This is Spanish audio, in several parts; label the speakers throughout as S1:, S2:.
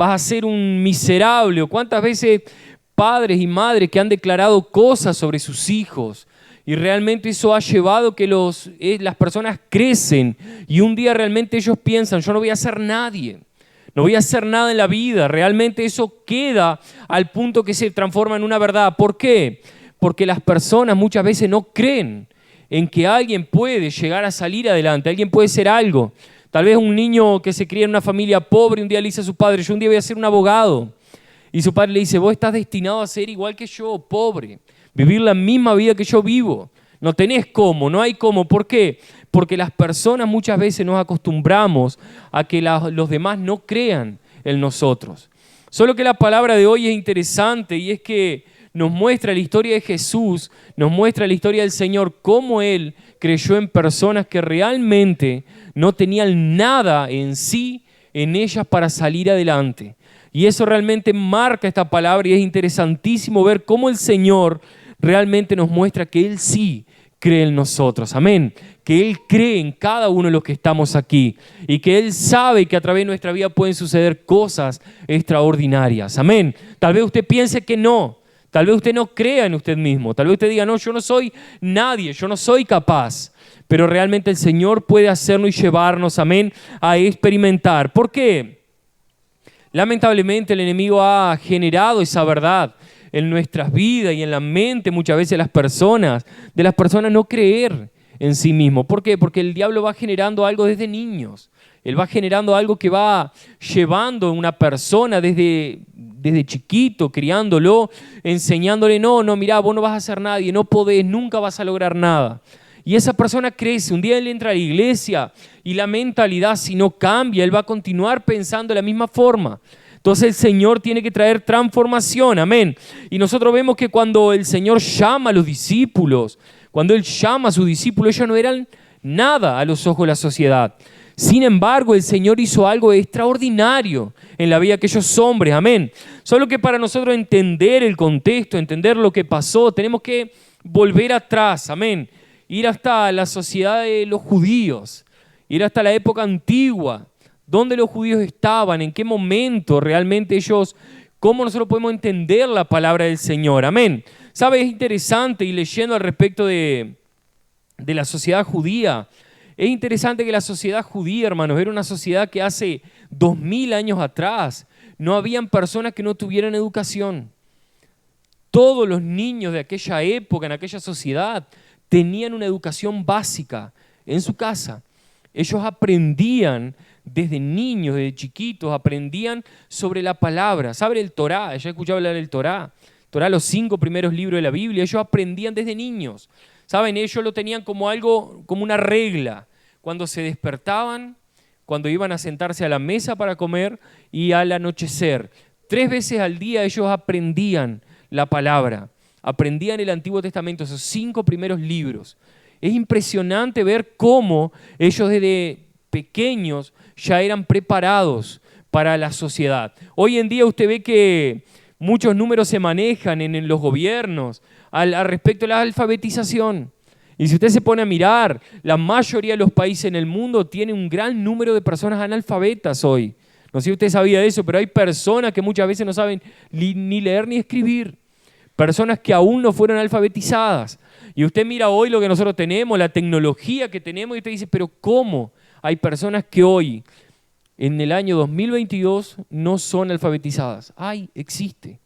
S1: vas a ser un miserable. O cuántas veces padres y madres que han declarado cosas sobre sus hijos y realmente eso ha llevado que las personas crecen y un día realmente ellos piensan, yo no voy a ser nadie, no voy a hacer nada en la vida. Realmente eso queda al punto que se transforma en una verdad. ¿Por qué? Porque las personas muchas veces no creen en que alguien puede llegar a salir adelante, alguien puede ser algo. Tal vez un niño que se cría en una familia pobre un día le dice a su padre, yo un día voy a ser un abogado. Y su padre le dice, vos estás destinado a ser igual que yo, pobre, vivir la misma vida que yo vivo. No tenés cómo, no hay cómo. ¿Por qué? Porque las personas muchas veces nos acostumbramos a que los demás no crean en nosotros. Solo que la palabra de hoy es interesante y es que nos muestra la historia de Jesús, nos muestra la historia del Señor, cómo Él creyó en personas que realmente no tenían nada en sí, en ellas para salir adelante. Y eso realmente marca esta palabra y es interesantísimo ver cómo el Señor realmente nos muestra que Él sí cree en nosotros. Amén. Que Él cree en cada uno de los que estamos aquí y que Él sabe que a través de nuestra vida pueden suceder cosas extraordinarias. Amén. Tal vez usted piense que no. Tal vez usted no crea en usted mismo. Tal vez usted diga, no, yo no soy nadie, yo no soy capaz. Pero realmente el Señor puede hacernos y llevarnos, amén, a experimentar. ¿Por qué? Lamentablemente el enemigo ha generado esa verdad en nuestras vidas y en la mente muchas veces de las personas no creer en sí mismo. ¿Por qué? Porque el diablo va generando algo desde niños. Él va generando algo que va llevando a una persona desde chiquito, criándolo, enseñándole, no, mirá, vos no vas a ser nadie, no podés, nunca vas a lograr nada. Y esa persona crece, un día él entra a la iglesia y la mentalidad si no cambia, él va a continuar pensando de la misma forma. Entonces el Señor tiene que traer transformación, amén. Y nosotros vemos que cuando el Señor llama a los discípulos, cuando Él llama a sus discípulos, ellos no eran nada a los ojos de la sociedad. Sin embargo, el Señor hizo algo extraordinario en la vida de aquellos hombres, amén. Solo que para nosotros entender el contexto, entender lo que pasó, tenemos que volver atrás, amén. Ir hasta la sociedad de los judíos, ir hasta la época antigua, dónde los judíos estaban, en qué momento realmente ellos, cómo nosotros podemos entender la palabra del Señor, amén. ¿Sabe? Es interesante y leyendo al respecto de la sociedad judía, es interesante que la sociedad judía, hermanos, era una sociedad que hace 2000 años atrás no habían personas que no tuvieran educación. Todos los niños de aquella época, en aquella sociedad, tenían una educación básica en su casa. Ellos aprendían desde niños, desde chiquitos, aprendían sobre la palabra. ¿Saben el Torá? Ya he escuchado hablar del Torá. Torá, los 5 primeros libros de la Biblia, ellos aprendían desde niños. ¿Saben? Ellos lo tenían como algo, como una regla. Cuando se despertaban, cuando iban a sentarse a la mesa para comer y al anochecer. 3 veces al día ellos aprendían la palabra. Aprendían el Antiguo Testamento, esos 5 primeros libros. Es impresionante ver cómo ellos desde pequeños ya eran preparados para la sociedad. Hoy en día usted ve que muchos números se manejan en los gobiernos al respecto de la alfabetización. Y si usted se pone a mirar, la mayoría de los países en el mundo tienen un gran número de personas analfabetas hoy. No sé si usted sabía de eso, pero hay personas que muchas veces no saben ni leer ni escribir. Personas que aún no fueron alfabetizadas. Y usted mira hoy lo que nosotros tenemos, la tecnología que tenemos, y usted dice, pero ¿cómo? Hay personas que hoy, en el año 2022, no son alfabetizadas. Existe.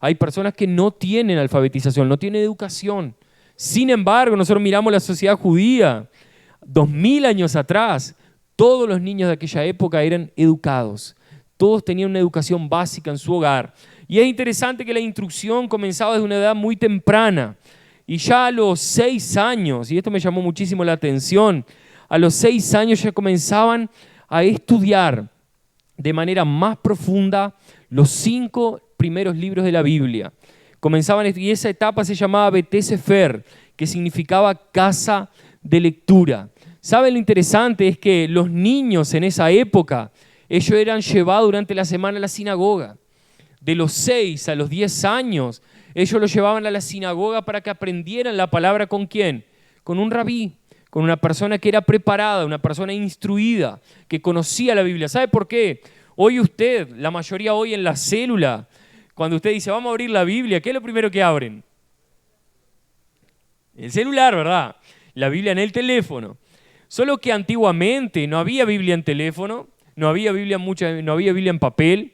S1: Hay personas que no tienen alfabetización, no tienen educación. Sin embargo, nosotros miramos la sociedad judía, 2000 años atrás, todos los niños de aquella época eran educados. Todos tenían una educación básica en su hogar. Y es interesante que la instrucción comenzaba desde una edad muy temprana. Y ya a los 6 años, y esto me llamó muchísimo la atención, a los 6 años ya comenzaban a estudiar de manera más profunda los 5 primeros libros de la Biblia. Y esa etapa se llamaba Bete Sefer, que significaba casa de lectura. ¿Saben lo interesante? Es que los niños en esa época, ellos eran llevados durante la semana a la sinagoga. De los 6 a los 10 años, ellos los llevaban a la sinagoga para que aprendieran la palabra ¿con quién? Con un rabí, con una persona que era preparada, una persona instruida, que conocía la Biblia. ¿Sabe por qué? Hoy usted, la mayoría hoy en la célula, cuando usted dice, vamos a abrir la Biblia, ¿qué es lo primero que abren? El celular, ¿verdad? La Biblia en el teléfono. Solo que antiguamente no había Biblia en teléfono, no había Biblia en papel,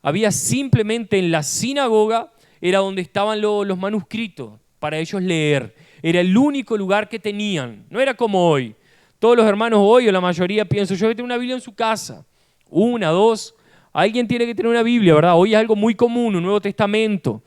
S1: había simplemente en la sinagoga, era donde estaban los manuscritos para ellos leer. Era el único lugar que tenían, no era como hoy. Todos los hermanos hoy, o la mayoría, pienso yo, que tienen una Biblia en su casa. Una, dos, alguien tiene que tener una Biblia, ¿verdad? Hoy es algo muy común, un Nuevo Testamento.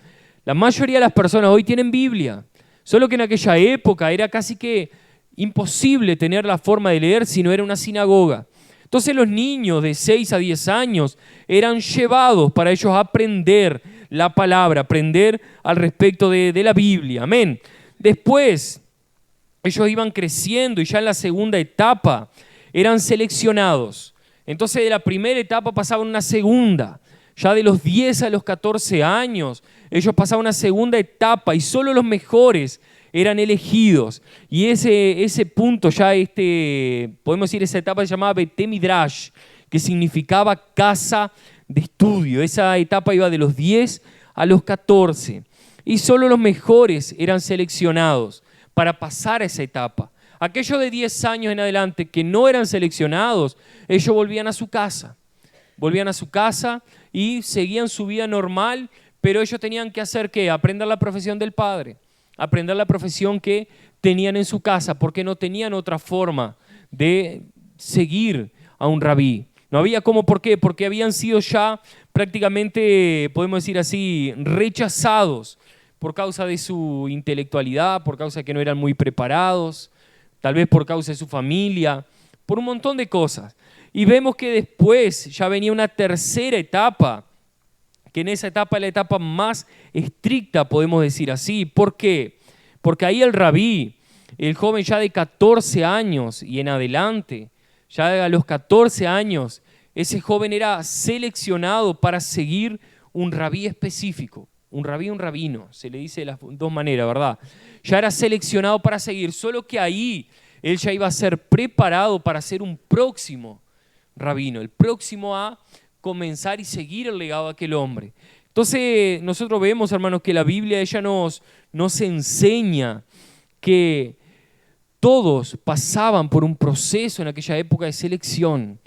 S1: La mayoría de las personas hoy tienen Biblia. Solo que en aquella época era casi que imposible tener la forma de leer si no era una sinagoga. Entonces los niños de 6 a 10 años eran llevados para ellos aprender la palabra, aprender al respecto de la Biblia. Amén. Después ellos iban creciendo y ya en la segunda etapa eran seleccionados. Entonces de la primera etapa pasaban a una segunda. Ya de los 10 a los 14 años ellos pasaban a una segunda etapa y solo los mejores eran elegidos. Y ese punto, ya podemos decir, esa etapa se llamaba Bete Midrash, que significaba casa de estudio. Esa etapa iba de los 10 a los 14. Y solo los mejores eran seleccionados para pasar a esa etapa. Aquellos de 10 años en adelante que no eran seleccionados, ellos volvían a su casa. Volvían a su casa y seguían su vida normal, pero ellos tenían que hacer ¿qué? Aprender la profesión del Padre. Aprender la profesión que tenían en su casa, porque no tenían otra forma de seguir a un rabí. No había cómo, ¿por qué? Porque habían sido ya prácticamente, podemos decir así, rechazados por causa de su intelectualidad, por causa de que no eran muy preparados, tal vez por causa de su familia, por un montón de cosas. Y vemos que después ya venía una tercera etapa, que en esa etapa es la etapa más estricta, podemos decir así. ¿Por qué? Porque ahí el rabí, el joven ya de 14 años y en adelante, ya a los 14 años, ese joven era seleccionado para seguir un rabí específico. Un rabí, un rabino, se le dice de las dos maneras, ¿verdad? Ya era seleccionado para seguir, solo que ahí él ya iba a ser preparado para ser un próximo rabino, el próximo a comenzar y seguir el legado de aquel hombre. Entonces nosotros vemos, hermanos, que la Biblia ella nos enseña que todos pasaban por un proceso en aquella época de selección.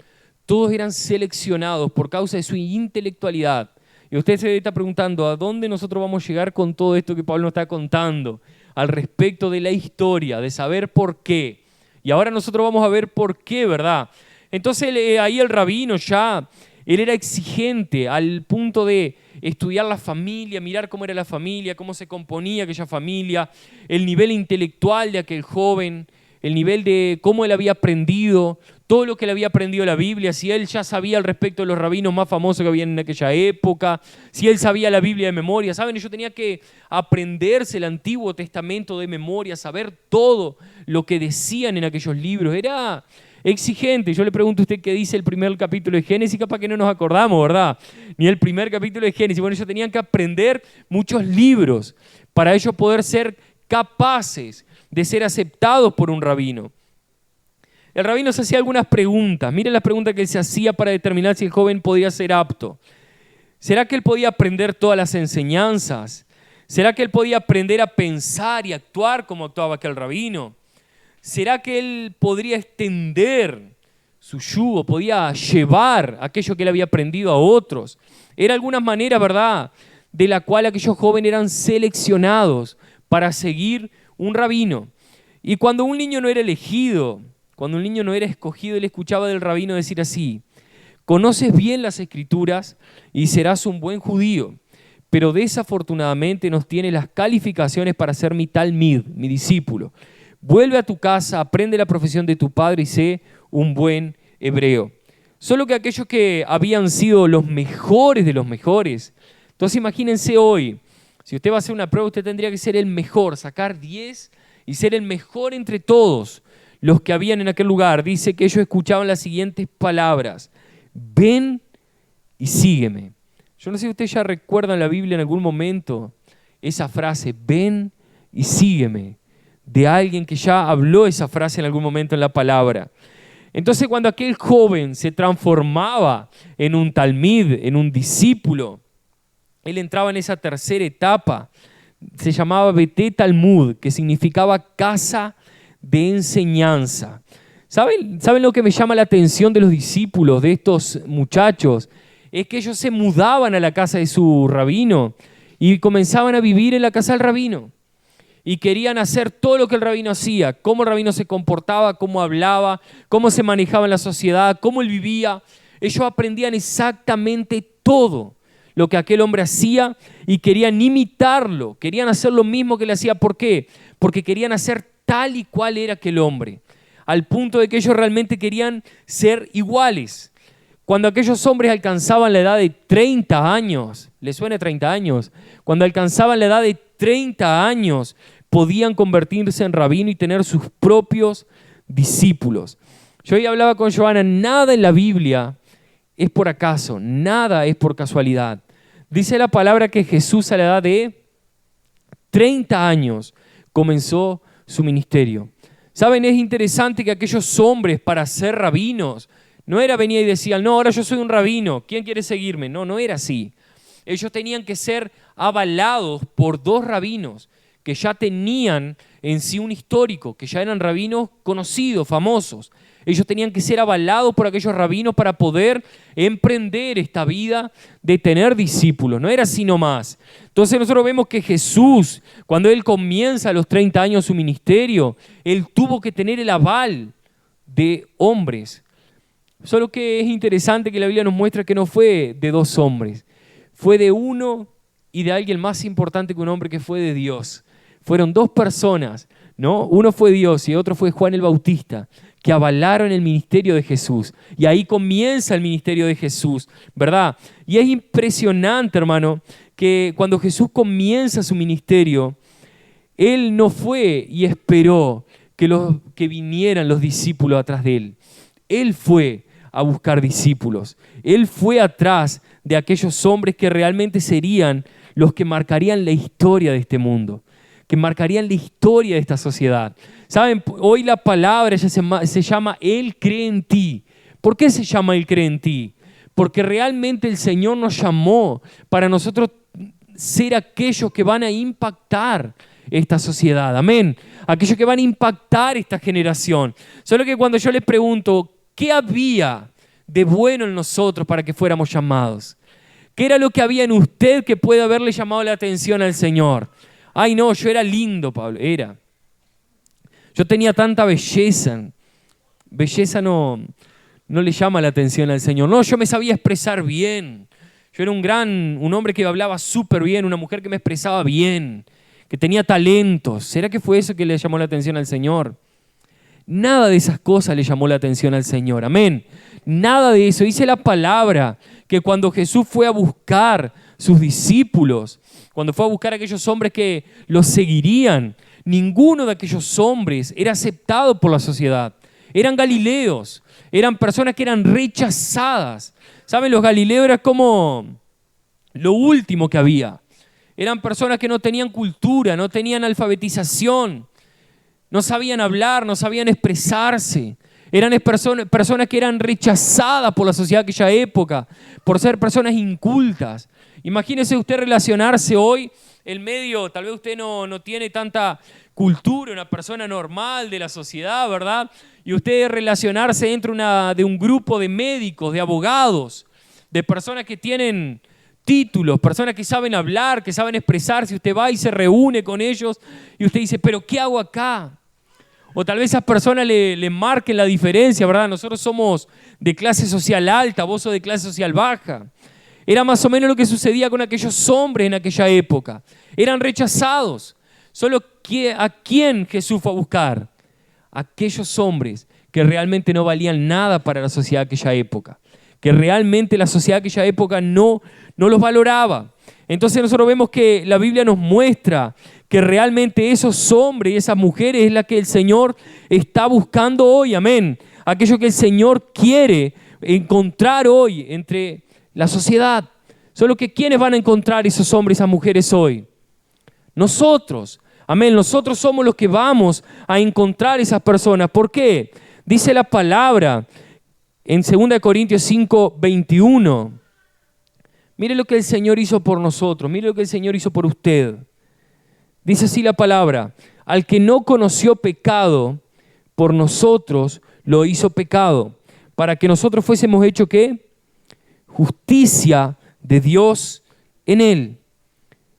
S1: Todos eran seleccionados por causa de su intelectualidad. Y usted se está preguntando, ¿a dónde nosotros vamos a llegar con todo esto que Pablo nos está contando? Al respecto de la historia, de saber por qué. Y ahora nosotros vamos a ver por qué, ¿verdad? Entonces ahí el rabino ya, él era exigente al punto de estudiar la familia, mirar cómo era la familia, cómo se componía aquella familia, el nivel intelectual de aquel joven, el nivel de cómo él había aprendido, todo lo que él había aprendido de la Biblia, si él ya sabía al respecto de los rabinos más famosos que habían en aquella época, si él sabía la Biblia de memoria. ¿Saben? Yo tenía que aprenderse el Antiguo Testamento de memoria, saber todo lo que decían en aquellos libros. Era exigente. Yo le pregunto a usted qué dice el primer capítulo de Génesis, capaz que no nos acordamos, ¿verdad? Ni el primer capítulo de Génesis. Bueno, ellos tenían que aprender muchos libros para ellos poder ser capaces de ser aceptados por un rabino. El rabino se hacía algunas preguntas. Miren las preguntas que él se hacía para determinar si el joven podía ser apto. ¿Será que él podía aprender todas las enseñanzas? ¿Será que él podía aprender a pensar y actuar como actuaba aquel rabino? ¿Será que él podría extender su yugo, podía llevar aquello que él había aprendido a otros? Era alguna manera, ¿verdad?, de la cual aquellos jóvenes eran seleccionados para seguir un rabino. Y cuando un niño no era elegido, cuando un niño no era escogido, él escuchaba del rabino decir así: conoces bien las Escrituras y serás un buen judío, pero desafortunadamente no tienes las calificaciones para ser mi talmid, mi discípulo. Vuelve a tu casa, aprende la profesión de tu padre y sé un buen hebreo. Solo que aquellos que habían sido los mejores de los mejores. Entonces imagínense hoy, si usted va a hacer una prueba, usted tendría que ser el mejor, sacar 10 y ser el mejor entre todos los que habían en aquel lugar. Dice que ellos escuchaban las siguientes palabras: ven y sígueme. Yo no sé si usted ya recuerda en la Biblia en algún momento esa frase, ven y sígueme, de alguien que ya habló esa frase en algún momento en la palabra. Entonces cuando aquel joven se transformaba en un talmid, en un discípulo, él entraba en esa tercera etapa, se llamaba Bete Talmud, que significaba casa de enseñanza. ¿Saben lo que me llama la atención de los discípulos, de estos muchachos? Es que ellos se mudaban a la casa de su rabino y comenzaban a vivir en la casa del rabino. Y querían hacer todo lo que el rabino hacía, cómo el rabino se comportaba, cómo hablaba, cómo se manejaba en la sociedad, cómo él vivía. Ellos aprendían exactamente todo lo que aquel hombre hacía y querían imitarlo, querían hacer lo mismo que él hacía. ¿Por qué? Porque querían hacer tal y cual era aquel hombre, al punto de que ellos realmente querían ser iguales. Cuando aquellos hombres alcanzaban la edad de 30 años, ¿les suena 30 años? Cuando alcanzaban la edad de 30 años, podían convertirse en rabino y tener sus propios discípulos. Yo hoy hablaba con Joana, nada en la Biblia es por acaso, nada es por casualidad. Dice la palabra que Jesús a la edad de 30 años comenzó su ministerio. ¿Saben? Es interesante que aquellos hombres para ser rabinos, no era venir y decían, no, ahora yo soy un rabino, ¿quién quiere seguirme? No, no era así. Ellos tenían que ser avalados por 2 rabinos que ya tenían en sí un histórico, que ya eran rabinos conocidos, famosos. Ellos tenían que ser avalados por aquellos rabinos para poder emprender esta vida de tener discípulos. No era así nomás. Entonces nosotros vemos que Jesús, cuando Él comienza a los 30 años su ministerio, Él tuvo que tener el aval de hombres. Solo que es interesante que la Biblia nos muestra que no fue de 2 hombres. Fue de uno y de alguien más importante que un hombre, que fue de Dios. Fueron 2 personas, ¿no? Uno fue Dios y otro fue Juan el Bautista, que avalaron el ministerio de Jesús. Y ahí comienza el ministerio de Jesús, ¿verdad? Y es impresionante, hermano, que cuando Jesús comienza su ministerio, Él no fue y esperó que vinieran los discípulos atrás de Él. Él fue a buscar discípulos. Él fue atrás de aquellos hombres que realmente serían los que marcarían la historia de este mundo, que marcarían la historia de esta sociedad. ¿Saben? Hoy la palabra ya se llama Él cree en ti. ¿Por qué se llama Él cree en ti? Porque realmente el Señor nos llamó para nosotros ser aquellos que van a impactar esta sociedad. Amén. Aquellos que van a impactar esta generación. Solo que cuando yo les pregunto, ¿qué había de bueno en nosotros para que fuéramos llamados? ¿Qué era lo que había en usted que puede haberle llamado la atención al Señor? Ay, no, yo era lindo, Pablo, era. Yo tenía tanta belleza. Belleza no le llama la atención al Señor. No, yo me sabía expresar bien. Yo era un hombre que hablaba súper bien, una mujer que me expresaba bien, que tenía talentos. ¿Será que fue eso que le llamó la atención al Señor? Nada de esas cosas le llamó la atención al Señor. Amén. Nada de eso. Dice la palabra que cuando Jesús fue a buscar sus discípulos, cuando fue a buscar a aquellos hombres que los seguirían, ninguno de aquellos hombres era aceptado por la sociedad. Eran galileos, eran personas que eran rechazadas. ¿Saben? Los galileos eran como lo último que había. Eran personas que no tenían cultura, no tenían alfabetización, no sabían hablar, no sabían expresarse. Eran personas que eran rechazadas por la sociedad de aquella época, por ser personas incultas. Imagínese usted relacionarse hoy en medio, tal vez usted no tiene tanta cultura, una persona normal de la sociedad, ¿verdad? Y usted relacionarse dentro de un grupo de médicos, de abogados, de personas que tienen títulos, personas que saben hablar, que saben expresarse. Usted va y se reúne con ellos y usted dice, ¿pero qué hago acá? O tal vez esas personas le marquen la diferencia, ¿verdad? Nosotros somos de clase social alta, vos sos de clase social baja. Era más o menos lo que sucedía con aquellos hombres en aquella época. Eran rechazados. Solo ¿a quién Jesús fue a buscar? Aquellos hombres que realmente no valían nada para la sociedad de aquella época. Que realmente la sociedad de aquella época no los valoraba. Entonces nosotros vemos que la Biblia nos muestra que realmente esos hombres y esas mujeres es la que el Señor está buscando hoy, amén. Aquello que el Señor quiere encontrar hoy entre la sociedad. Solo que ¿quiénes van a encontrar esos hombres y esas mujeres hoy? Nosotros, amén. Nosotros somos los que vamos a encontrar esas personas. ¿Por qué? Dice la palabra en 2 Corintios 5, 21. Mire lo que el Señor hizo por nosotros, mire lo que el Señor hizo por usted. Dice así la palabra: al que no conoció pecado, por nosotros lo hizo pecado, para que nosotros fuésemos hechos ¿qué? Justicia de Dios en él.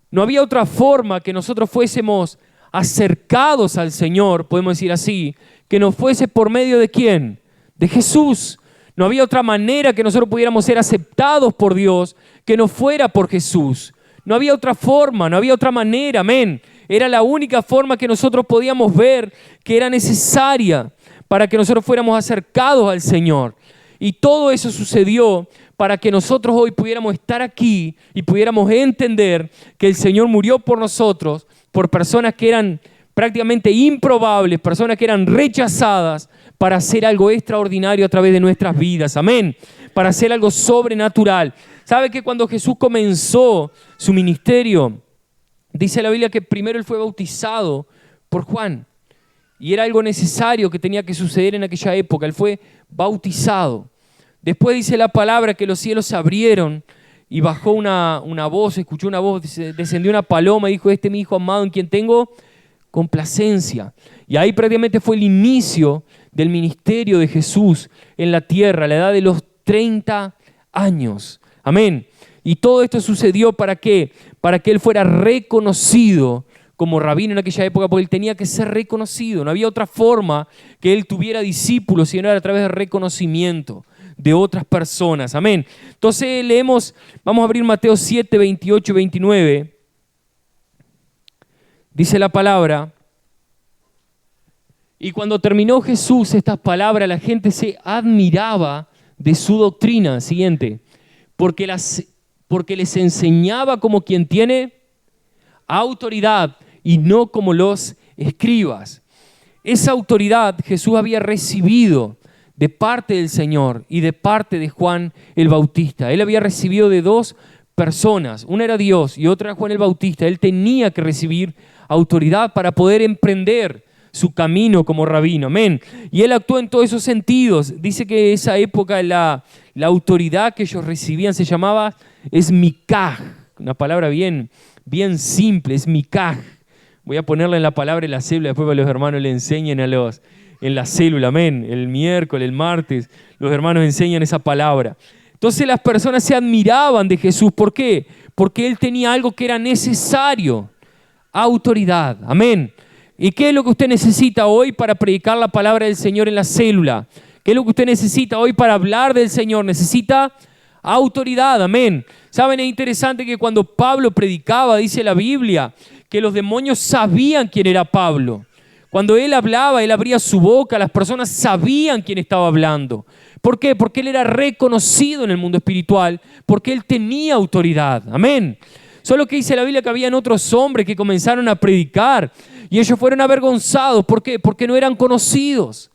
S1: No había otra forma que nosotros fuésemos acercados al Señor, podemos decir así, que no fuese por medio de ¿quién? De Jesús. No había otra manera que nosotros pudiéramos ser aceptados por Dios que no fuera por Jesús. No había otra forma, no había otra manera, amén. Era la única forma que nosotros podíamos ver que era necesaria para que nosotros fuéramos acercados al Señor. Y todo eso sucedió para que nosotros hoy pudiéramos estar aquí y pudiéramos entender que el Señor murió por nosotros, por personas que eran prácticamente improbables, personas que eran rechazadas, para hacer algo extraordinario a través de nuestras vidas, amén, para hacer algo sobrenatural. ¿Sabe que cuando Jesús comenzó su ministerio, dice la Biblia que primero Él fue bautizado por Juan? Y era algo necesario que tenía que suceder en aquella época. Él fue bautizado. Después dice la palabra que los cielos se abrieron y bajó una voz, escuchó una voz, descendió una paloma y dijo: este es mi Hijo amado en quien tengo complacencia. Y ahí prácticamente fue el inicio del ministerio de Jesús en la tierra, a la edad de los 30 años. Amén. Y todo esto sucedió ¿para qué? Para que Él fuera reconocido como rabino en aquella época, porque Él tenía que ser reconocido. No había otra forma que Él tuviera discípulos, sino era a través del reconocimiento de otras personas. Amén. Entonces leemos, vamos a abrir Mateo 7, 28 y 29. Dice la palabra: y cuando terminó Jesús estas palabras, la gente se admiraba de su doctrina. Siguiente. Porque les enseñaba como quien tiene autoridad y no como los escribas. Esa autoridad Jesús había recibido de parte del Señor y de parte de Juan el Bautista. Él había recibido de dos personas. Una era Dios y otra era Juan el Bautista. Él tenía que recibir autoridad para poder emprender su camino como rabino, amén. Y él actuó en todos esos sentidos. Dice que esa época la autoridad que ellos recibían se llamaba esmicaj, una palabra bien simple, esmicaj. Voy a ponerla en la palabra en la célula, después para los hermanos le enseñen en la célula, amén. El miércoles, el martes, los hermanos enseñan esa palabra. Entonces las personas se admiraban de Jesús. ¿Por qué? Porque Él tenía algo que era necesario: autoridad, amén. ¿Y qué es lo que usted necesita hoy para predicar la palabra del Señor en la célula? ¿Qué es lo que usted necesita hoy para hablar del Señor? Necesita autoridad, amén. ¿Saben? Es interesante que cuando Pablo predicaba, dice la Biblia, que los demonios sabían quién era Pablo. Cuando él hablaba, él abría su boca, las personas sabían quién estaba hablando. ¿Por qué? Porque él era reconocido en el mundo espiritual, porque él tenía autoridad, amén. Solo que dice la Biblia que habían otros hombres que comenzaron a predicar y ellos fueron avergonzados. ¿Por qué? Porque no eran conocidos.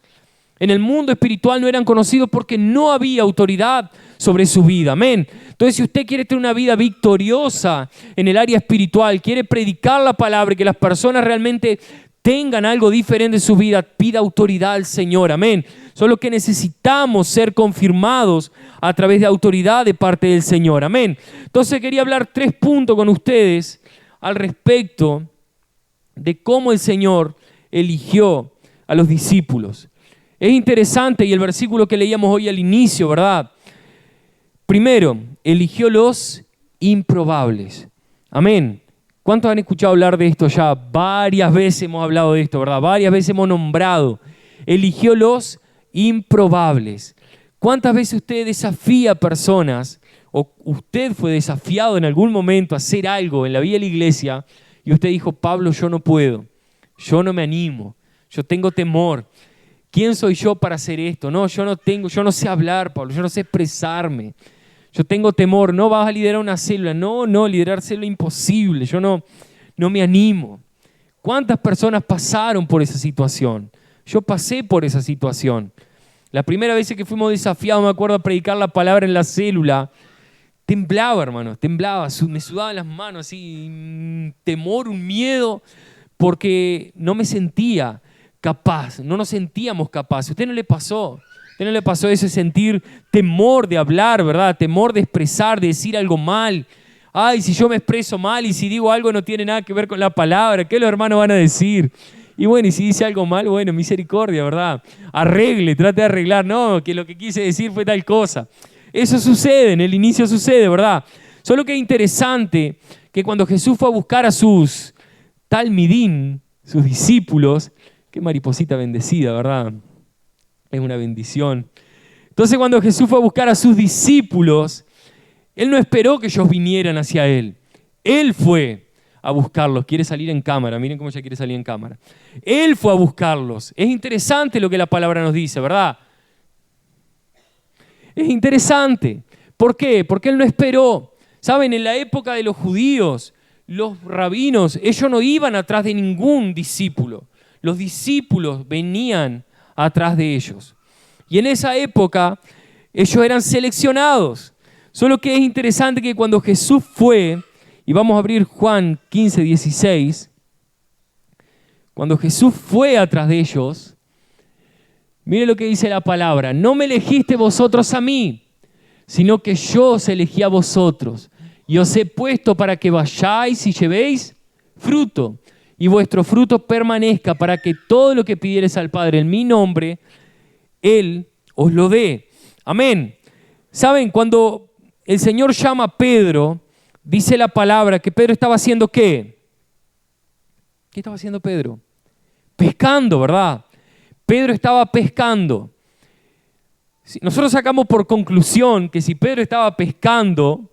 S1: En el mundo espiritual no eran conocidos porque no había autoridad sobre su vida. Amén. Entonces, si usted quiere tener una vida victoriosa en el área espiritual, quiere predicar la palabra y que las personas realmente tengan algo diferente en su vida, pida autoridad al Señor. Amén. Solo que necesitamos ser confirmados a través de autoridad de parte del Señor. Amén. Entonces quería hablar 3 puntos con ustedes al respecto de cómo el Señor eligió a los discípulos. Es interesante, y el versículo que leíamos hoy al inicio, ¿verdad? Primero, eligió los improbables. Amén. ¿Cuántos han escuchado hablar de esto ya? Varias veces hemos hablado de esto, ¿verdad? Varias veces hemos nombrado. Eligió los improbables. ¿Cuántas veces usted desafía a personas, o usted fue desafiado en algún momento a hacer algo en la vida de la iglesia, y usted dijo: Pablo, yo no puedo, yo no me animo, yo tengo temor? ¿Quién soy yo para hacer esto? No, yo no sé hablar, Pablo, yo no sé expresarme. Yo tengo temor, no vas a liderar una célula. No, liderar célula imposible, yo no me animo. ¿Cuántas personas pasaron por esa situación? Yo pasé por esa situación. La primera vez que fuimos desafiados, me acuerdo, a predicar la palabra en la célula, temblaba, hermano, temblaba, me sudaban las manos, así, un temor, un miedo, porque no me sentía capaz, no nos sentíamos capaces. ¿A usted no le pasó? ¿A usted no le pasó eso de sentir temor de hablar, verdad? Temor de expresar, de decir algo mal. Ay, si yo me expreso mal y si digo algo no tiene nada que ver con la palabra, ¿qué los hermanos van a decir? Y bueno, y si dice algo mal, bueno, misericordia, ¿verdad? Arregle, trate de arreglar. No, que lo que quise decir fue tal cosa. Eso sucede, en el inicio sucede, ¿verdad? Solo que es interesante que cuando Jesús fue a buscar a sus talmidín, sus discípulos, qué mariposita bendecida, ¿verdad? Es una bendición. Entonces cuando Jesús fue a buscar a sus discípulos, Él no esperó que ellos vinieran hacia Él. Él fue a buscarlos. Quiere salir en cámara. Miren cómo ella quiere salir en cámara. Él fue a buscarlos. Es interesante lo que la palabra nos dice, ¿verdad? Es interesante. ¿Por qué? Porque Él no esperó. Saben, en la época de los judíos, los rabinos, ellos no iban atrás de ningún discípulo. Los discípulos venían atrás de ellos. Y en esa época, ellos eran seleccionados. Solo que es interesante que cuando Jesús fue, y vamos a abrir Juan 15, 16, cuando Jesús fue atrás de ellos, mire lo que dice la palabra: no me elegiste vosotros a mí, sino que yo os elegí a vosotros, y os he puesto para que vayáis y llevéis fruto, y vuestro fruto permanezca, para que todo lo que pidiereis al Padre en mi nombre, Él os lo dé. Amén. ¿Saben? Cuando el Señor llama a Pedro, dice la palabra que Pedro estaba haciendo ¿qué? ¿Qué estaba haciendo Pedro? Pescando, ¿verdad? Pedro estaba pescando. Nosotros sacamos por conclusión que si Pedro estaba pescando,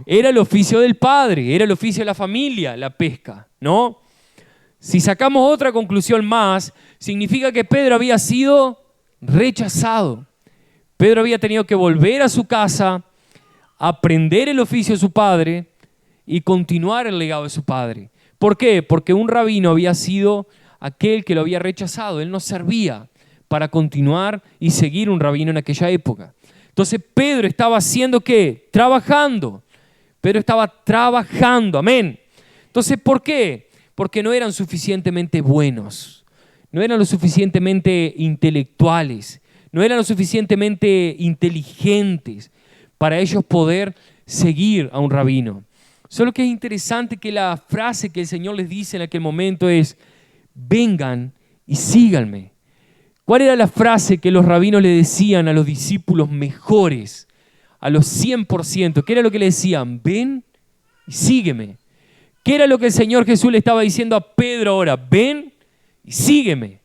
S1: era el oficio del padre, era el oficio de la familia, la pesca, ¿no? Si sacamos otra conclusión más, significa que Pedro había sido rechazado. Pedro había tenido que volver a su casa, aprender el oficio de su padre y continuar el legado de su padre. ¿Por qué? Porque un rabino había sido aquel que lo había rechazado. Él no servía para continuar y seguir un rabino en aquella época. Entonces Pedro estaba haciendo ¿qué? Trabajando. Pedro estaba trabajando, amén. Entonces, ¿por qué? Porque no eran suficientemente buenos, no eran lo suficientemente intelectuales, no eran lo suficientemente inteligentes para ellos poder seguir a un rabino. Solo que es interesante que la frase que el Señor les dice en aquel momento es: vengan y síganme. ¿Cuál era la frase que los rabinos le decían a los discípulos mejores, a los 100%? ¿Qué era lo que le decían? Ven y sígueme. ¿Qué era lo que el Señor Jesús le estaba diciendo a Pedro ahora? Ven y sígueme.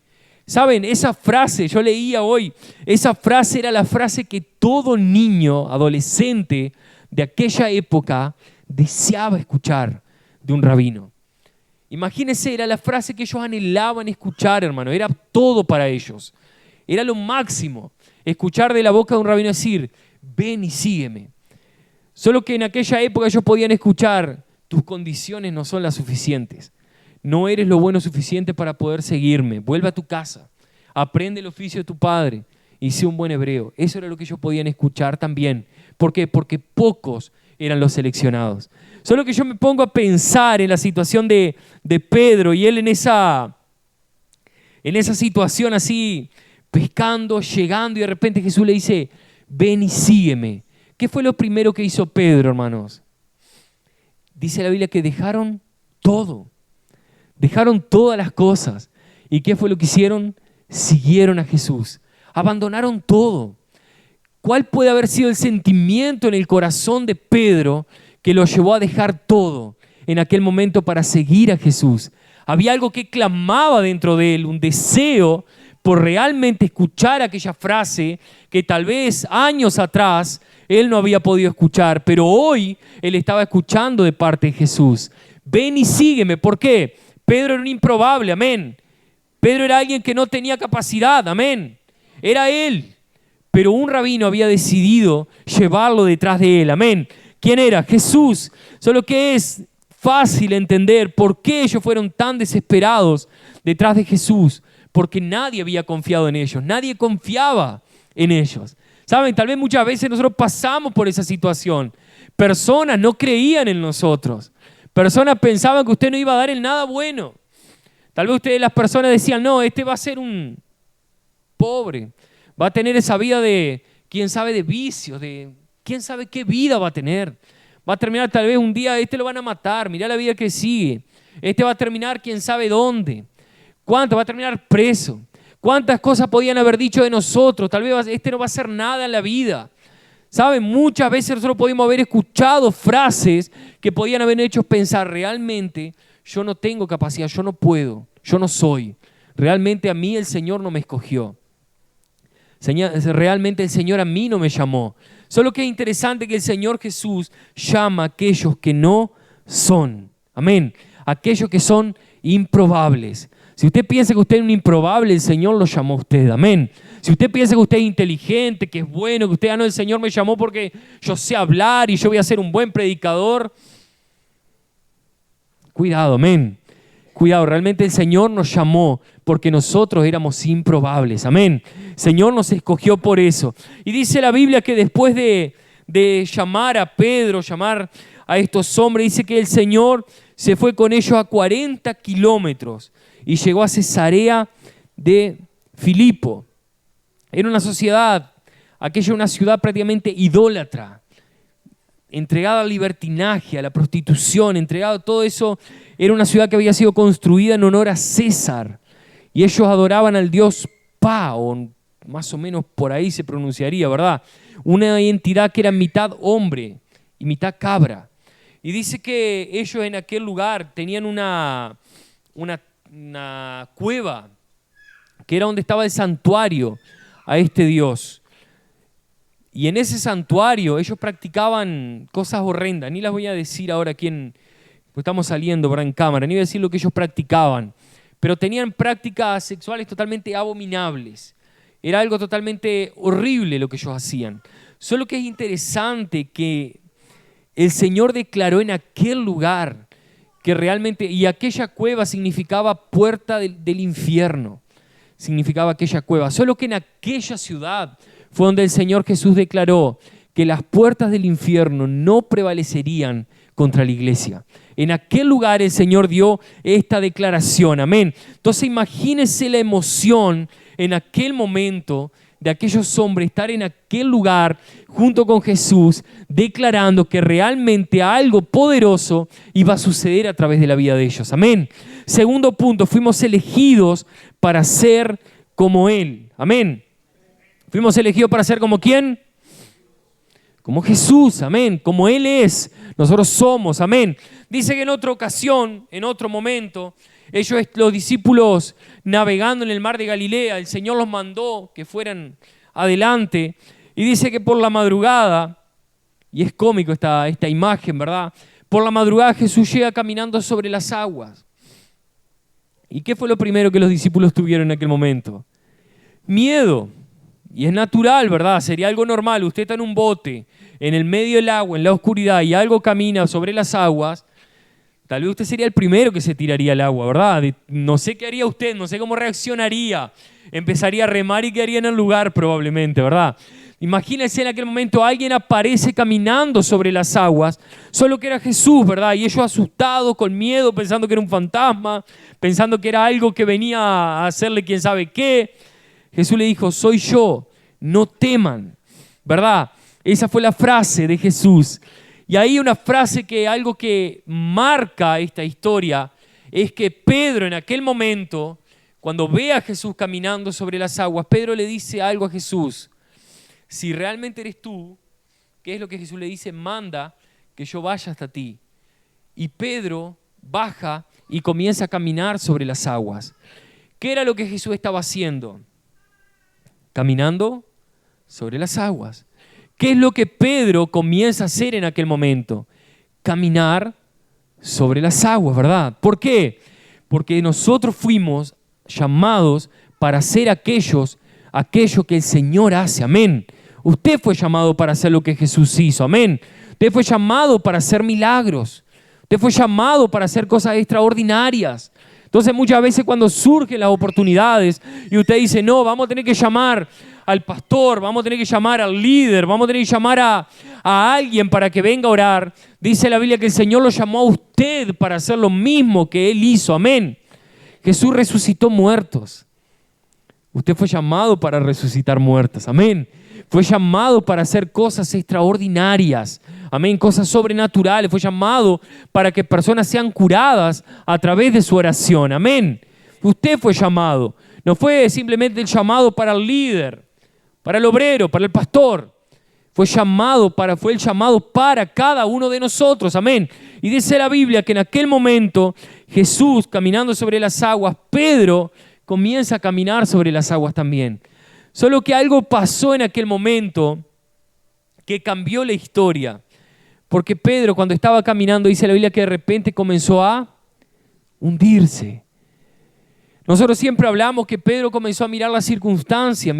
S1: ¿Saben? Esa frase, yo leía hoy, esa frase era la frase que todo niño, adolescente de aquella época deseaba escuchar de un rabino. Imagínense, era la frase que ellos anhelaban escuchar, hermano. Era todo para ellos. Era lo máximo, escuchar de la boca de un rabino decir: ven y sígueme. Solo que en aquella época ellos podían escuchar: tus condiciones no son las suficientes. No eres lo bueno suficiente para poder seguirme. Vuelve a tu casa. Aprende el oficio de tu padre y sé un buen hebreo. Eso era lo que ellos podían escuchar también. ¿Por qué? Porque pocos eran los seleccionados. Solo que yo me pongo a pensar en la situación de Pedro y él en esa situación así, pescando, llegando, y de repente Jesús le dice: ven y sígueme. ¿Qué fue lo primero que hizo Pedro, hermanos? Dice la Biblia que dejaron todo. Dejaron todas las cosas. ¿Y qué fue lo que hicieron? Siguieron a Jesús. Abandonaron todo. ¿Cuál puede haber sido el sentimiento en el corazón de Pedro que lo llevó a dejar todo en aquel momento para seguir a Jesús? Había algo que clamaba dentro de él, un deseo por realmente escuchar aquella frase que tal vez años atrás él no había podido escuchar, pero hoy él estaba escuchando de parte de Jesús. Ven y sígueme. ¿Por qué? Pedro era un improbable, amén. Pedro era alguien que no tenía capacidad, amén. Era él, pero un rabino había decidido llevarlo detrás de él, amén. ¿Quién era? Jesús. Solo que es fácil entender por qué ellos fueron tan desesperados detrás de Jesús, porque nadie había confiado en ellos, nadie confiaba en ellos. ¿Saben? Tal vez muchas veces nosotros pasamos por esa situación. Personas no creían en nosotros. Personas pensaban que usted no iba a dar en nada bueno. Tal vez ustedes, las personas decían, no, este va a ser un pobre, va a tener esa vida de, quién sabe, de vicios, de quién sabe qué vida va a tener. Va a terminar tal vez un día, este lo van a matar, mirá la vida que sigue. Este va a terminar quién sabe dónde. ¿Cuánto? Va a terminar preso. ¿Cuántas cosas podían haber dicho de nosotros? Tal vez este no va a hacer nada en la vida. ¿Saben? Muchas veces nosotros podemos haber escuchado frases que podían haber hecho pensar realmente, yo no tengo capacidad, yo no puedo, yo no soy. Realmente a mí el Señor no me escogió. Realmente el Señor a mí no me llamó. Solo que es interesante que el Señor Jesús llama a aquellos que no son. Amén. Aquellos que son improbables. Si usted piensa que usted es un improbable, el Señor lo llamó a usted. Amén. Si usted piensa que usted es inteligente, que es bueno, que usted, no, el Señor me llamó porque yo sé hablar y yo voy a ser un buen predicador. Cuidado, amén. Cuidado, realmente el Señor nos llamó porque nosotros éramos improbables. Amén. El Señor nos escogió por eso. Y dice la Biblia que después de llamar a Pedro, llamar a estos hombres, dice que el Señor se fue con ellos a 40 kilómetros y llegó a Cesarea de Filipo. Era una sociedad, aquella una ciudad prácticamente idólatra, entregada al libertinaje, a la prostitución, entregada a todo eso. Era una ciudad que había sido construida en honor a César. Y ellos adoraban al dios Pa, o más o menos por ahí se pronunciaría, ¿verdad? Una entidad que era mitad hombre y mitad cabra. Y dice que ellos en aquel lugar tenían una cueva, que era donde estaba el santuario a este dios. Y en ese santuario ellos practicaban cosas horrendas. Ni las voy a decir ahora aquí, pues estamos saliendo, ¿verdad?, en cámara. Ni voy a decir lo que ellos practicaban. Pero tenían prácticas sexuales totalmente abominables. Era algo totalmente horrible lo que ellos hacían. Solo que es interesante que el Señor declaró en aquel lugar que realmente, y aquella cueva significaba puerta del infierno. Significaba aquella cueva. Solo que en aquella ciudad fue donde el Señor Jesús declaró que las puertas del infierno no prevalecerían contra la iglesia. En aquel lugar el Señor dio esta declaración. Amén. Entonces imagínense la emoción en aquel momento de aquellos hombres estar en aquel lugar junto con Jesús, declarando que realmente algo poderoso iba a suceder a través de la vida de ellos. Amén. Segundo punto, fuimos elegidos para ser como Él. Amén. Fuimos elegidos para ser como ¿quién? Como Jesús, amén, como Él es, nosotros somos, amén. Dice que en otra ocasión, en otro momento, ellos, los discípulos, navegando en el mar de Galilea, el Señor los mandó que fueran adelante, y dice que por la madrugada, y es cómico esta imagen, ¿verdad? Por la madrugada Jesús llega caminando sobre las aguas. ¿Y qué fue lo primero que los discípulos tuvieron en aquel momento? Miedo. Y es natural, ¿verdad? Sería algo normal. Usted está en un bote, en el medio del agua, en la oscuridad, y algo camina sobre las aguas. Tal vez usted sería el primero que se tiraría al agua, ¿verdad? No sé qué haría usted, no sé cómo reaccionaría. Empezaría a remar y quedaría en el lugar probablemente, ¿verdad? Imagínense en aquel momento alguien aparece caminando sobre las aguas, solo que era Jesús, ¿verdad? Y ellos asustados, con miedo, pensando que era un fantasma, pensando que era algo que venía a hacerle quién sabe qué. Jesús le dijo, soy yo, no teman, ¿verdad? Esa fue la frase de Jesús. Y ahí una frase que algo que marca esta historia es que Pedro en aquel momento, cuando ve a Jesús caminando sobre las aguas, Pedro le dice algo a Jesús. Si realmente eres tú, ¿qué es lo que Jesús le dice? Manda que yo vaya hasta ti. Y Pedro baja y comienza a caminar sobre las aguas. ¿Qué era lo que Jesús estaba haciendo? Caminando sobre las aguas. ¿Qué es lo que Pedro comienza a hacer en aquel momento? Caminar sobre las aguas, ¿verdad? ¿Por qué? Porque nosotros fuimos llamados para ser aquello que el Señor hace, amén. Usted fue llamado para hacer lo que Jesús hizo, amén. Usted fue llamado para hacer milagros. Usted fue llamado para hacer cosas extraordinarias. Entonces muchas veces cuando surgen las oportunidades y usted dice, no, vamos a tener que llamar al pastor, vamos a tener que llamar al líder, vamos a tener que llamar a alguien para que venga a orar, dice la Biblia que el Señor lo llamó a usted para hacer lo mismo que Él hizo, amén. Jesús resucitó muertos. Usted fue llamado para resucitar muertos. Amén. Fue llamado para hacer cosas extraordinarias. Amén. Cosas sobrenaturales. Fue llamado para que personas sean curadas a través de su oración. Amén. Usted fue llamado. No fue simplemente el llamado para el líder, para el obrero, para el pastor. Fue el llamado para cada uno de nosotros. Amén. Y dice la Biblia que en aquel momento Jesús, caminando sobre las aguas, Pedro comienza a caminar sobre las aguas también. Solo que algo pasó en aquel momento que cambió la historia. Porque Pedro, cuando estaba caminando, dice la Biblia que de repente comenzó a hundirse. Nosotros siempre hablamos que Pedro comenzó a mirar las circunstancias.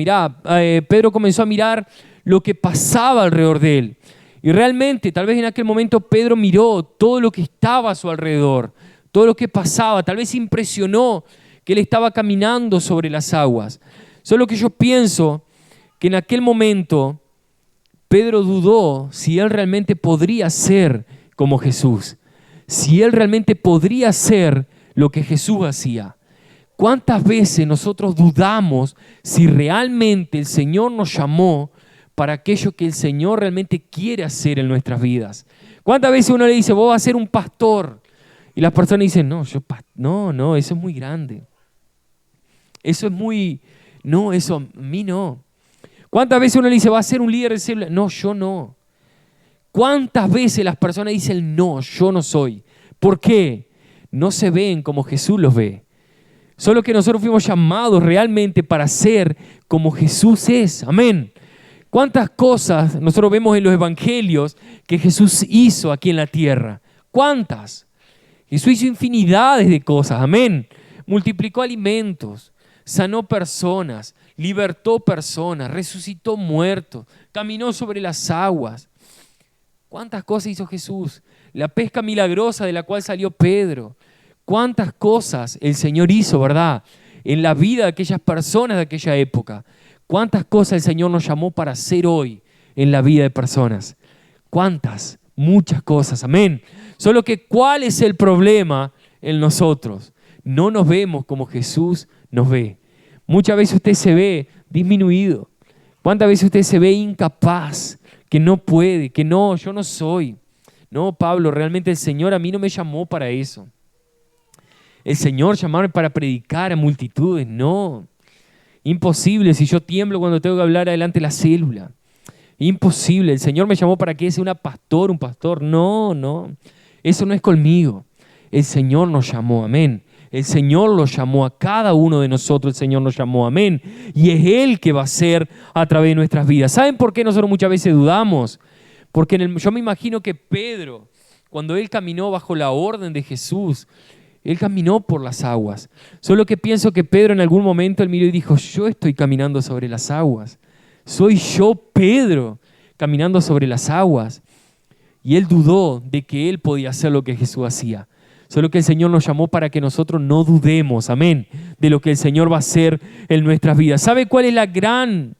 S1: Pedro comenzó a mirar lo que pasaba alrededor de él. Y realmente, tal vez en aquel momento Pedro miró todo lo que estaba a su alrededor, todo lo que pasaba. Tal vez impresionó que él estaba caminando sobre las aguas. Solo que yo pienso que en aquel momento Pedro dudó si él realmente podría ser como Jesús, si él realmente podría ser lo que Jesús hacía. ¿Cuántas veces nosotros dudamos si realmente el Señor nos llamó para aquello que el Señor realmente quiere hacer en nuestras vidas? ¿Cuántas veces uno le dice, vos vas a ser un pastor? Y las personas dicen, no, eso es muy grande. Eso es muy... No, eso a mí no. ¿Cuántas veces uno le dice, va a ser un líder de célula? No, yo no. ¿Cuántas veces las personas dicen, no, yo no soy? ¿Por qué? No se ven como Jesús los ve. Solo que nosotros fuimos llamados realmente para ser como Jesús es. Amén. ¿Cuántas cosas nosotros vemos en los evangelios que Jesús hizo aquí en la tierra? ¿Cuántas? Jesús hizo infinidades de cosas. Amén. Multiplicó alimentos. Sanó personas, libertó personas, resucitó muertos, caminó sobre las aguas. ¿Cuántas cosas hizo Jesús? La pesca milagrosa de la cual salió Pedro. ¿Cuántas cosas el Señor hizo, verdad? En la vida de aquellas personas de aquella época. ¿Cuántas cosas el Señor nos llamó para hacer hoy en la vida de personas? ¿Cuántas? Muchas cosas, amén. Solo que ¿cuál es el problema en nosotros? No nos vemos como Jesús nos ve. Muchas veces usted se ve disminuido. ¿Cuántas veces usted se ve incapaz? Que no puede, que no, yo no soy. No, Pablo, realmente el Señor a mí no me llamó para eso. El Señor llamarme para predicar a multitudes, no. Imposible si yo tiemblo cuando tengo que hablar adelante de la célula. Imposible, el Señor me llamó para que sea un pastor. No, eso no es conmigo. El Señor nos llamó, amén. El Señor los llamó a cada uno de nosotros, el Señor nos llamó, amén. Y es Él que va a hacer a través de nuestras vidas. ¿Saben por qué nosotros muchas veces dudamos? Porque yo me imagino que Pedro, cuando él caminó bajo la orden de Jesús, él caminó por las aguas. Solo que pienso que Pedro en algún momento él miró y dijo, yo estoy caminando sobre las aguas. Soy yo, Pedro, caminando sobre las aguas. Y él dudó de que él podía hacer lo que Jesús hacía. Solo que el Señor nos llamó para que nosotros no dudemos, amén, de lo que el Señor va a hacer en nuestras vidas. ¿Sabe cuál es la gran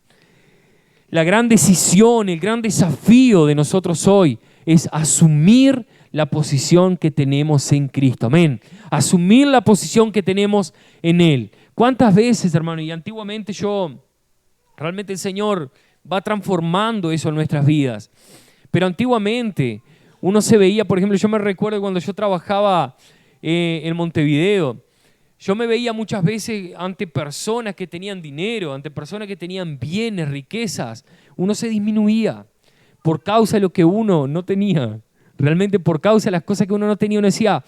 S1: decisión, el gran desafío de nosotros hoy? Es asumir la posición que tenemos en Cristo, amén. Asumir la posición que tenemos en Él. ¿Cuántas veces, hermano? Y antiguamente realmente el Señor va transformando eso en nuestras vidas. Pero antiguamente uno se veía, por ejemplo, yo me recuerdo cuando yo trabajaba en Montevideo, yo me veía muchas veces ante personas que tenían dinero, ante personas que tenían bienes, riquezas. Uno se disminuía por causa de lo que uno no tenía. Realmente por causa de las cosas que uno no tenía, uno decía,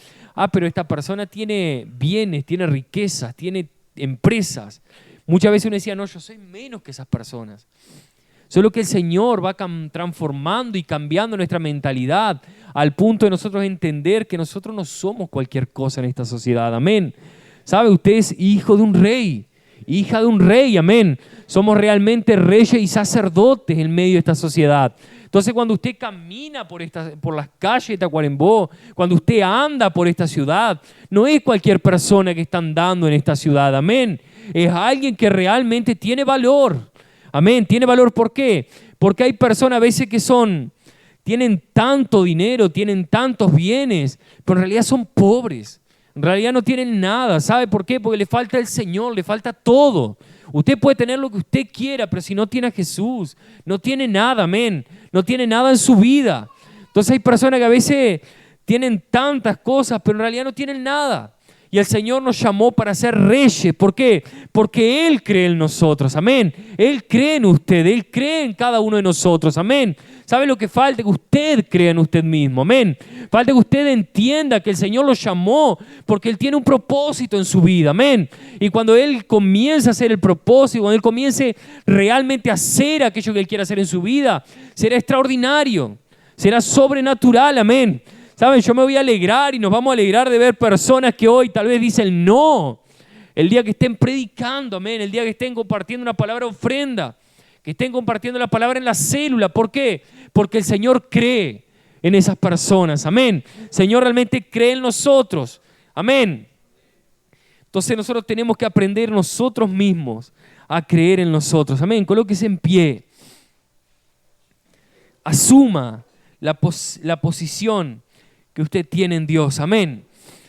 S1: pero esta persona tiene bienes, tiene riquezas, tiene empresas. Muchas veces uno decía, no, yo soy menos que esas personas. Solo que el Señor va transformando y cambiando nuestra mentalidad al punto de nosotros entender que nosotros no somos cualquier cosa en esta sociedad. Amén. ¿Sabe? Usted es hijo de un rey, hija de un rey. Amén. Somos realmente reyes y sacerdotes en medio de esta sociedad. Entonces, cuando usted camina por las calles de Tacuarembó, cuando usted anda por esta ciudad, no es cualquier persona que está andando en esta ciudad. Amén. Es alguien que realmente tiene valor. Amén, tiene valor. ¿Por qué? Porque hay personas a veces que tienen tanto dinero, tienen tantos bienes, pero en realidad son pobres. En realidad no tienen nada. ¿Sabe por qué? Porque le falta el Señor, le falta todo. Usted puede tener lo que usted quiera, pero si no tiene a Jesús, no tiene nada, amén. No tiene nada en su vida. Entonces hay personas que a veces tienen tantas cosas, pero en realidad no tienen nada. Y el Señor nos llamó para ser reyes. ¿Por qué? Porque Él cree en nosotros, amén. Él cree en usted, Él cree en cada uno de nosotros, amén. ¿Sabe lo que falta? Que usted crea en usted mismo, amén. Falta que usted entienda que el Señor lo llamó porque Él tiene un propósito en su vida, amén. Y cuando Él comience a hacer el propósito, cuando Él comience realmente a hacer aquello que Él quiere hacer en su vida, será extraordinario, será sobrenatural, amén. ¿Saben? Yo me voy a alegrar y nos vamos a alegrar de ver personas que hoy tal vez dicen no. El día que estén predicando, amén. El día que estén compartiendo una palabra ofrenda. Que estén compartiendo la palabra en la célula. ¿Por qué? Porque el Señor cree en esas personas, amén. El Señor realmente cree en nosotros, amén. Entonces nosotros tenemos que aprender nosotros mismos a creer en nosotros, amén. Colóquese en pie. Asuma la posición que usted tiene en Dios, amén.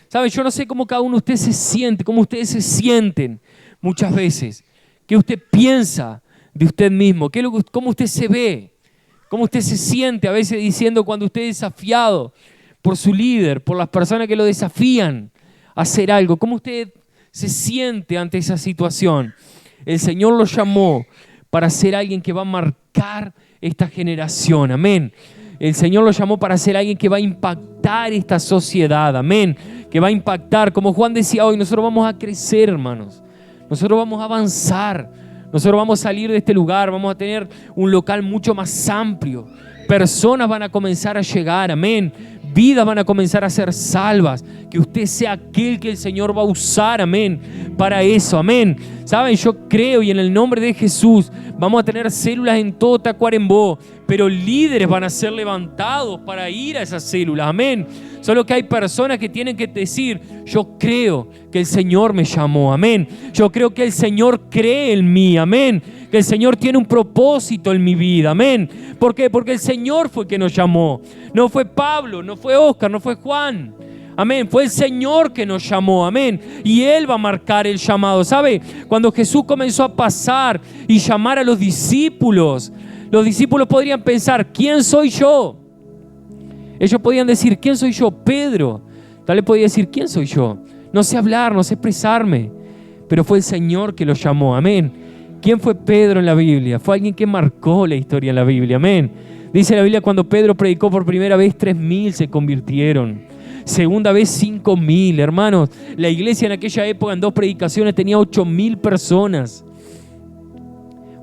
S1: ¿Saben? Yo no sé cómo cada uno de ustedes se siente, cómo ustedes se sienten muchas veces, qué usted piensa de usted mismo, cómo usted se ve, cómo usted se siente a veces diciendo cuando usted es desafiado por su líder, por las personas que lo desafían a hacer algo, cómo usted se siente ante esa situación. El Señor lo llamó para ser alguien que va a marcar esta generación, amén. El Señor lo llamó para ser alguien que va a impactar esta sociedad, amén, que va a impactar, como Juan decía hoy, nosotros vamos a crecer, hermanos, nosotros vamos a avanzar, nosotros vamos a salir de este lugar, vamos a tener un local mucho más amplio, personas van a comenzar a llegar, amén, vidas van a comenzar a ser salvas, que usted sea aquel que el Señor va a usar, amén, para eso, amén. Saben, yo creo y en el nombre de Jesús vamos a tener células en todo Tacuarembó, pero líderes van a ser levantados para ir a esas células, amén. Solo que hay personas que tienen que decir, yo creo que el Señor me llamó, amén. Yo creo que el Señor cree en mí, amén. Que el Señor tiene un propósito en mi vida, amén. ¿Por qué? Porque el Señor fue quien nos llamó. No fue Pablo, no fue Oscar, no fue Juan. Amén, fue el Señor que nos llamó, amén, y Él va a marcar el llamado. ¿Sabe? Cuando Jesús comenzó a pasar y llamar a los discípulos podrían pensar, ¿quién soy yo? Ellos podían decir, ¿quién soy yo? Pedro, tal vez podía decir, ¿quién soy yo? No sé hablar, no sé expresarme, pero fue el Señor que los llamó, amén. ¿Quién fue Pedro en la Biblia? Fue alguien que marcó la historia en la Biblia, amén. Dice la Biblia, cuando Pedro predicó por primera vez, 3.000 se convirtieron. Segunda vez 5.000, hermanos. La iglesia en aquella época en 2 predicaciones tenía 8.000 personas.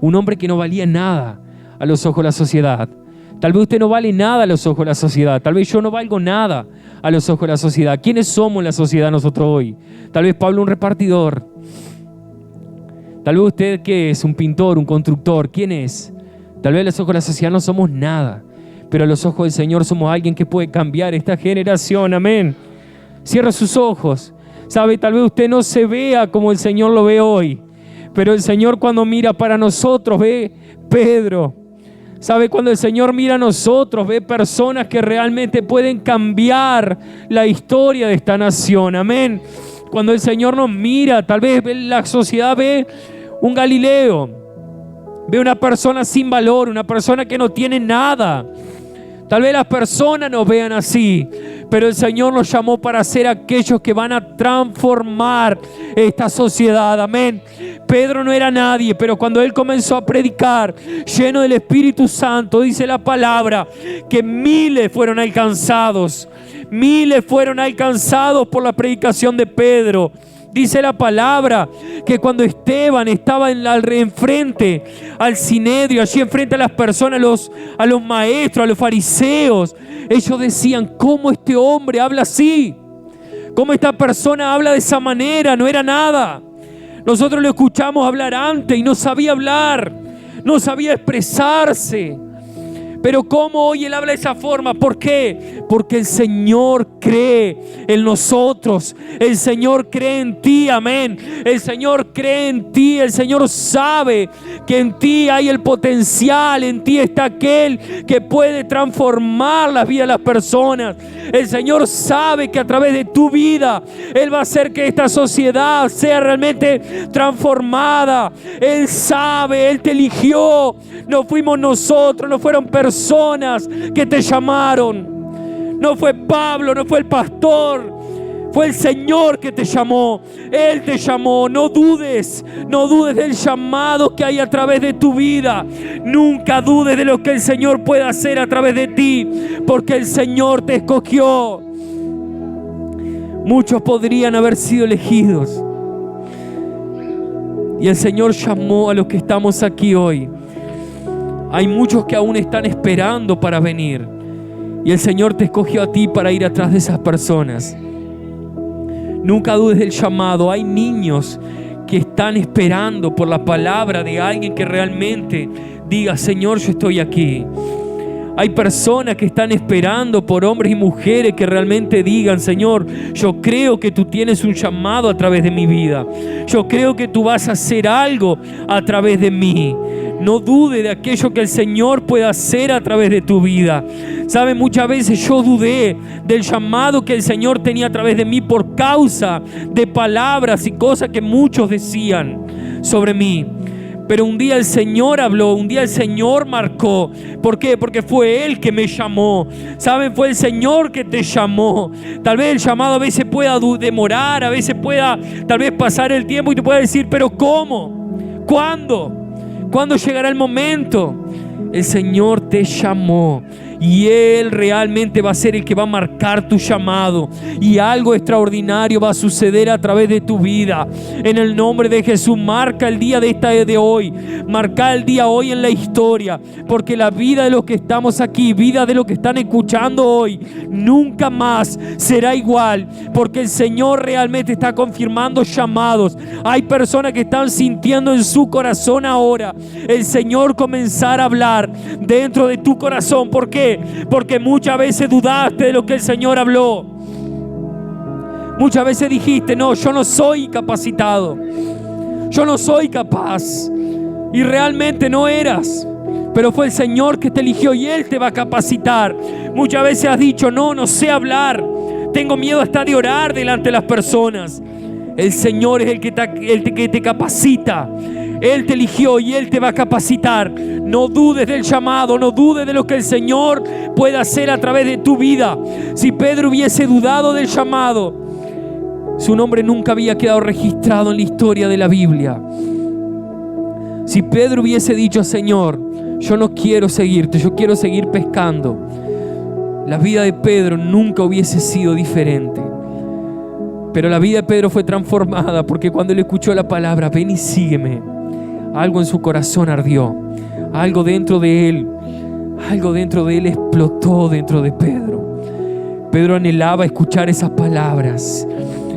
S1: Un hombre que no valía nada a los ojos de la sociedad. Tal vez usted no vale nada a los ojos de la sociedad. Tal vez yo no valgo nada a los ojos de la sociedad. ¿Quiénes somos en la sociedad nosotros hoy? Tal vez Pablo un repartidor. Tal vez usted, ¿qué es? Un pintor, un constructor. ¿Quién es? Tal vez a los ojos de la sociedad no somos nada. Pero a los ojos del Señor somos alguien que puede cambiar esta generación, amén. Cierra sus ojos. Sabe, tal vez usted no se vea como el Señor lo ve hoy, pero el Señor cuando mira para nosotros ve Pedro. Sabe, cuando el Señor mira a nosotros ve personas que realmente pueden cambiar la historia de esta nación, amén. Cuando el Señor nos mira, tal vez la sociedad ve un Galileo, ve una persona sin valor, una persona que no tiene nada. Tal vez las personas nos vean así, pero el Señor nos llamó para ser aquellos que van a transformar esta sociedad, amén. Pedro no era nadie, pero cuando él comenzó a predicar, lleno del Espíritu Santo, dice la palabra, que miles fueron alcanzados por la predicación de Pedro. Dice la palabra que cuando Esteban estaba enfrente al Sinedrio, allí enfrente a las personas, a los maestros, a los fariseos, ellos decían, ¿cómo este hombre habla así? ¿Cómo esta persona habla de esa manera? No era nada. Nosotros lo escuchamos hablar antes y no sabía hablar, no sabía expresarse. Pero ¿cómo hoy Él habla de esa forma? ¿Por qué? Porque el Señor cree en nosotros. El Señor cree en ti, amén. El Señor cree en ti. El Señor sabe que en ti hay el potencial. En ti está aquel que puede transformar la vida de las personas. El Señor sabe que a través de tu vida Él va a hacer que esta sociedad sea realmente transformada. Él sabe, Él te eligió. No fuimos nosotros, no fueron personas que te llamaron. No fue Pablo, no fue el pastor, fue el Señor que te llamó. Él te llamó. No dudes del llamado que hay a través de tu vida. Nunca dudes de lo que el Señor puede hacer a través de ti, porque el Señor te escogió. Muchos podrían haber sido elegidos, y el Señor llamó a los que estamos aquí hoy. Hay muchos que aún están esperando para venir, y el Señor te escogió a ti para ir atrás de esas personas. Nunca dudes del llamado. Hay niños que están esperando por la palabra de alguien que realmente diga: Señor, yo estoy aquí. Hay personas que están esperando por hombres y mujeres que realmente digan: Señor, yo creo que tú tienes un llamado a través de mi vida. Yo creo que tú vas a hacer algo a través de mí. No dude de aquello que el Señor puede hacer a través de tu vida. ¿Saben? Muchas veces yo dudé del llamado que el Señor tenía a través de mí por causa de palabras y cosas que muchos decían sobre mí. Pero un día el Señor habló, un día el Señor marcó. ¿Por qué? Porque fue Él que me llamó. ¿Saben? Fue el Señor que te llamó. Tal vez el llamado a veces pueda demorar, a veces pueda tal vez pasar el tiempo y te pueda decir: ¿pero cómo? ¿Cuándo? ¿Cuándo llegará el momento? El Señor te llamó, y Él realmente va a ser el que va a marcar tu llamado, y algo extraordinario va a suceder a través de tu vida. En el nombre de Jesús, marca el día de hoy, marca el día hoy en la historia, porque la vida de los que estamos aquí, vida de los que están escuchando hoy, nunca más será igual, porque el Señor realmente está confirmando llamados. Hay personas que están sintiendo en su corazón ahora el Señor comenzar a hablar dentro de tu corazón. ¿Por qué? Porque muchas veces dudaste de lo que el Señor habló. Muchas veces dijiste: no, yo no soy capacitado, yo no soy capaz. Y realmente no eras, pero fue el Señor que te eligió y Él te va a capacitar. Muchas veces has dicho: no sé hablar, tengo miedo hasta de orar delante de las personas. El Señor es el que te capacita. Él te eligió y Él te va a capacitar. No dudes del llamado, no dudes de lo que el Señor puede hacer a través de tu vida. Si Pedro hubiese dudado del llamado, su nombre nunca había quedado registrado en la historia de la Biblia. Si Pedro hubiese dicho: Señor, yo no quiero seguirte, yo quiero seguir pescando, la vida de Pedro nunca hubiese sido diferente. Pero la vida de Pedro fue transformada, porque cuando él escuchó la palabra: ven y sígueme, algo en su corazón ardió. Algo dentro de él explotó dentro de Pedro. Pedro anhelaba escuchar esas palabras.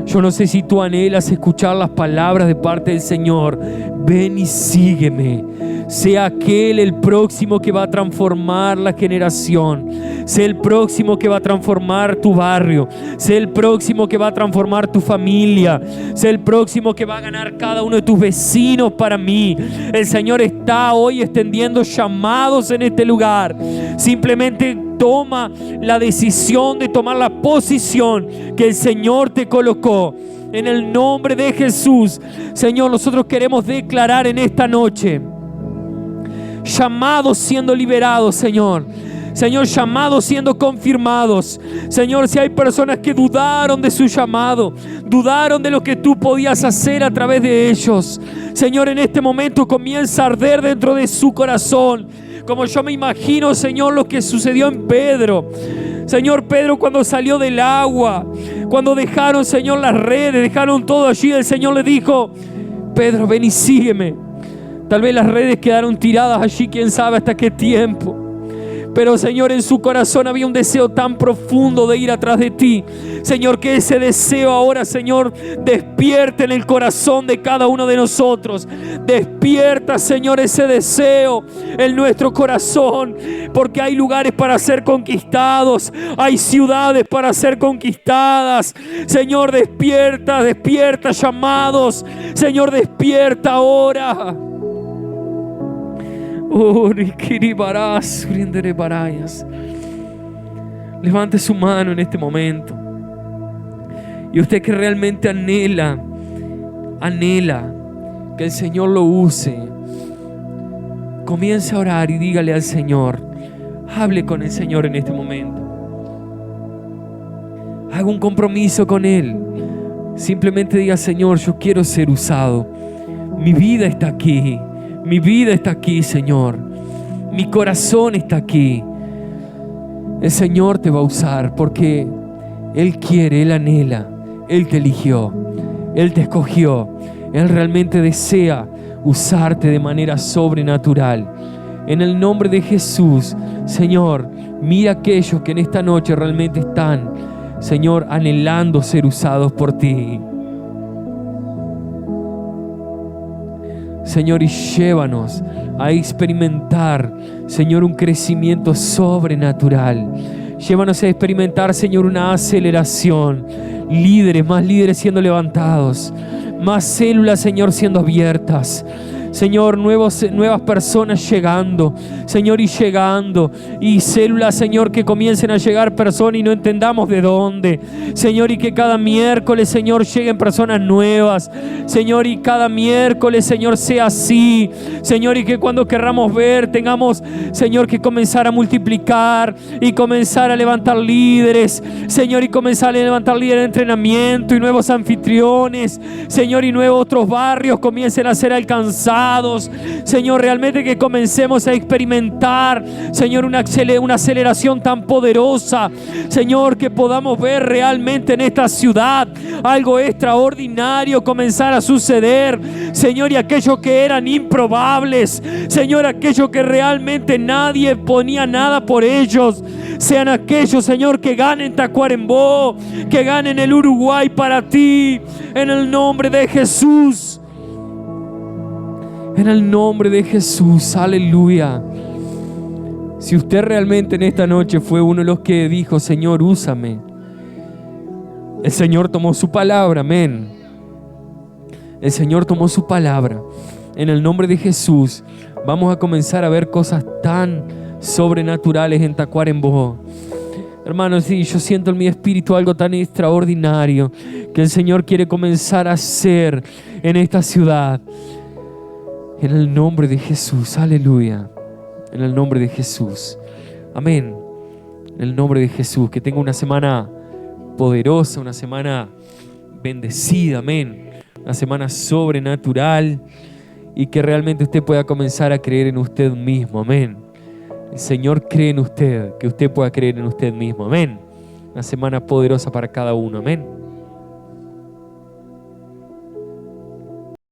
S1: Yo no sé si tú anhelas escuchar las palabras de parte del Señor: ven y sígueme. Sea aquel el próximo que va a transformar la generación. Sea el próximo que va a transformar tu barrio. Sea el próximo que va a transformar tu familia. Sea el próximo que va a ganar cada uno de tus vecinos para mí. El Señor está hoy extendiendo llamados en este lugar. Simplemente toma la decisión de tomar la posición que el Señor te colocó. En el nombre de Jesús, Señor, nosotros queremos declarar en esta noche llamados siendo liberados, Señor. Señor, llamados siendo confirmados. Señor, si hay personas que dudaron de su llamado, dudaron de lo que tú podías hacer a través de ellos, Señor, en este momento comienza a arder dentro de su corazón, como yo me imagino, Señor, lo que sucedió en Pedro. Señor, Pedro cuando salió del agua, cuando dejaron, Señor, las redes, dejaron todo allí, el Señor le dijo: Pedro, ven y sígueme. Tal vez las redes quedaron tiradas allí, quién sabe hasta qué tiempo. Pero Señor, en su corazón había un deseo tan profundo de ir atrás de ti. Señor, que ese deseo ahora, Señor, despierte en el corazón de cada uno de nosotros. Despierta, Señor, ese deseo en nuestro corazón, porque hay lugares para ser conquistados, hay ciudades para ser conquistadas. Señor, despierta, despierta llamados. Señor, despierta ahora. Levante su mano en este momento. Y usted que realmente anhela que el Señor lo use, comience a orar y dígale al Señor, hable con el Señor en este momento. Haga un compromiso con Él. Simplemente diga, Señor, yo quiero ser usado. Mi vida está aquí. Mi vida está aquí, Señor. Mi corazón está aquí. El Señor te va a usar porque Él quiere, Él anhela. Él te eligió. Él te escogió. Él realmente desea usarte de manera sobrenatural. En el nombre de Jesús, Señor, mira a aquellos que en esta noche realmente están, Señor, anhelando ser usados por ti. Señor, y llévanos a experimentar, Señor, un crecimiento sobrenatural. Llévanos a experimentar, Señor, una aceleración. Más líderes siendo levantados. Más células, Señor, siendo abiertas. Señor, nuevas personas llegando, Señor, y llegando. Y células, Señor, que comiencen a llegar personas y no entendamos de dónde. Señor, y que cada miércoles, Señor, lleguen personas nuevas. Señor, y cada miércoles, Señor, sea así. Señor, y que cuando querramos ver, tengamos, Señor, que comenzar a multiplicar y comenzar a levantar líderes. Señor, y comenzar a levantar líderes de entrenamiento y nuevos anfitriones. Señor, y nuevos otros barrios comiencen a ser alcanzados. Señor, realmente que comencemos a experimentar, Señor, una aceleración tan poderosa. Señor, que podamos ver realmente en esta ciudad algo extraordinario comenzar a suceder. Señor, y aquellos que eran improbables, Señor, aquellos que realmente nadie ponía nada por ellos, sean aquellos, Señor, que ganen Tacuarembó, que ganen el Uruguay para ti, en el nombre de Jesús. En el nombre de Jesús, aleluya. Si usted realmente en esta noche fue uno de los que dijo, Señor, úsame, el Señor tomó su palabra, amén. El Señor tomó su palabra. En el nombre de Jesús, vamos a comenzar a ver cosas tan sobrenaturales en Tacuarembó. Hermanos, sí, yo siento en mi espíritu algo tan extraordinario que el Señor quiere comenzar a hacer en esta ciudad. En el nombre de Jesús, aleluya. En el nombre de Jesús, amén. En el nombre de Jesús, que tenga una semana poderosa, una semana bendecida, amén. Una semana sobrenatural y que realmente usted pueda comenzar a creer en usted mismo, amén. El Señor cree en usted, que usted pueda creer en usted mismo, amén. Una semana poderosa para cada uno, amén.